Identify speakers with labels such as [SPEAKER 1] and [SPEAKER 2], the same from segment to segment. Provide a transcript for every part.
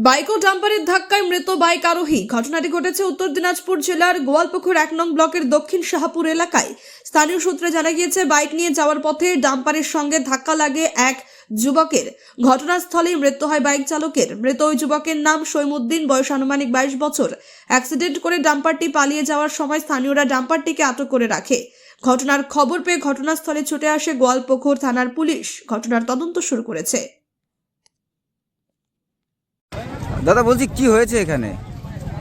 [SPEAKER 1] Bike ও ডাম্পারের ধাক্কায় মৃত bike আরোহী। ঘটনাটি ঘটেছে উত্তর দিনাজপুর জেলার গোয়ালপুকুর 1 নং ব্লকের দক্ষিণ শাহপুর এলাকায়। স্থানীয় সূত্রে জানা গিয়েছে, বাইক নিয়ে যাওয়ার পথে ডাম্পারের সঙ্গে ধাক্কা লাগে এক যুবকের। ঘটনাস্থলেই মৃত্যু হয় বাইক চালকের। মৃত ওই যুবকের নাম সৈমুদ্দিন, বয়স আনুমানিক 22 বছর। অ্যাক্সিডেন্ট করে ডাম্পারটি পালিয়ে যাওয়ার সময় স্থানীয়রা ডাম্পারটিকে আটক করে রাখে। ঘটনার খবর পেয়ে ঘটনাস্থলে ছুটে আসে গোয়ালপুকুর থানার পুলিশ। ঘটনার তদন্ত শুরু করেছে।
[SPEAKER 2] দাদা বলছি কি হয়েছে এখানে?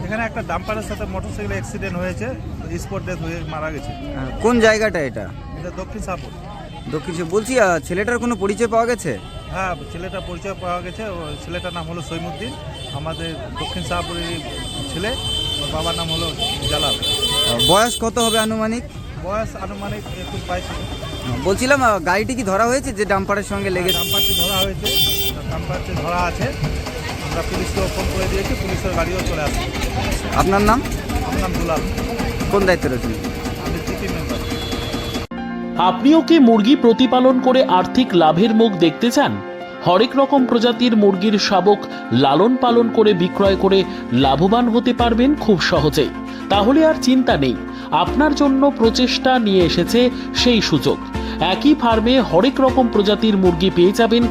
[SPEAKER 3] এখানে একটা ডাম্পারের সাথে মোটরসাইকেল অ্যাক্সিডেন্ট হয়েছে, স্পট ডেথ হয়ে মারা গেছে।
[SPEAKER 2] কোন জায়গাটা এটা?
[SPEAKER 3] এটা দক্ষিণ শাহপুর।
[SPEAKER 2] দক্ষিণ বলছি ছেলেটার কোনো পরিচয় পাওয়া গেছে?
[SPEAKER 3] হ্যাঁ, ছেলেটার পরিচয় পাওয়া গেছে। ছেলেটার নাম হলো সৈমুদ্দিন, আমাদের দক্ষিণ শাহপুরের ছেলে। ওর বাবার নাম হলো জালাল।
[SPEAKER 2] বয়স কত হবে আনুমানিক?
[SPEAKER 3] বয়স আনুমানিক 21-22।
[SPEAKER 2] বলছিলাম গাড়িটি কি ধরা হয়েছে যে ডাম্পারের সঙ্গে লেগেছে?
[SPEAKER 3] ডাম্পারটি ধরা হয়েছে, ডাম্পারটি ধরা আছে। আমরা পুলিশকেও ফোন করে দিয়েছি, পুলিশের গাড়িও চলে আসছে।
[SPEAKER 2] আপনার নাম?
[SPEAKER 3] আমার নাম দুলাল।
[SPEAKER 2] কোন দায়িত্বে রয়েছেন?
[SPEAKER 3] আমি জিপি মেম্বার।
[SPEAKER 4] আপনিও কি মুরগি প্রতিপালন করে আর্থিক লাভের মুখ দেখতে চান? হরেক রকম প্রজাতির মুরগির শাবক লালন পালন করে বিক্রয় করে লাভবান হতে পারবেন খুব সহজেই। তাহলে আর চিন্তা নেই, আপনার জন্য প্রচেষ্টা নিয়ে এসেছে সেই সুযোগ। একই ফার্মে হরেক রকম প্রজাতির মুরগি পেয়ে যাবেন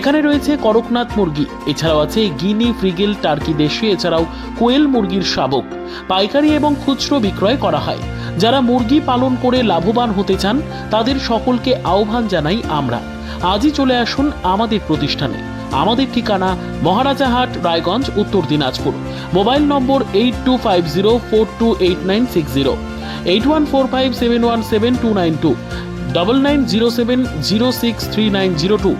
[SPEAKER 4] এখানে রয়েছে করকনাথ মুরগি, এছাড়াও আছে গিনি, ফ্রিগেল, টার্কি দেশি, এছাড়াও কোয়েল মুরগির শাবক। পাইকারি এবং খুচরো বিক্রয় করা হয়। যারা মুরগি পালন করে লাভবান হতে চান তাদের সকলকে আহ্বান জানাই আমরা। আজই চলে আসুন আমাদের প্রতিষ্ঠানে। আমাদের ঠিকানা মহারাজাহাট, রায়গঞ্জ, উত্তর দিনাজপুর। মোবাইল নম্বর 8250428960, 8145717292, 9907063902।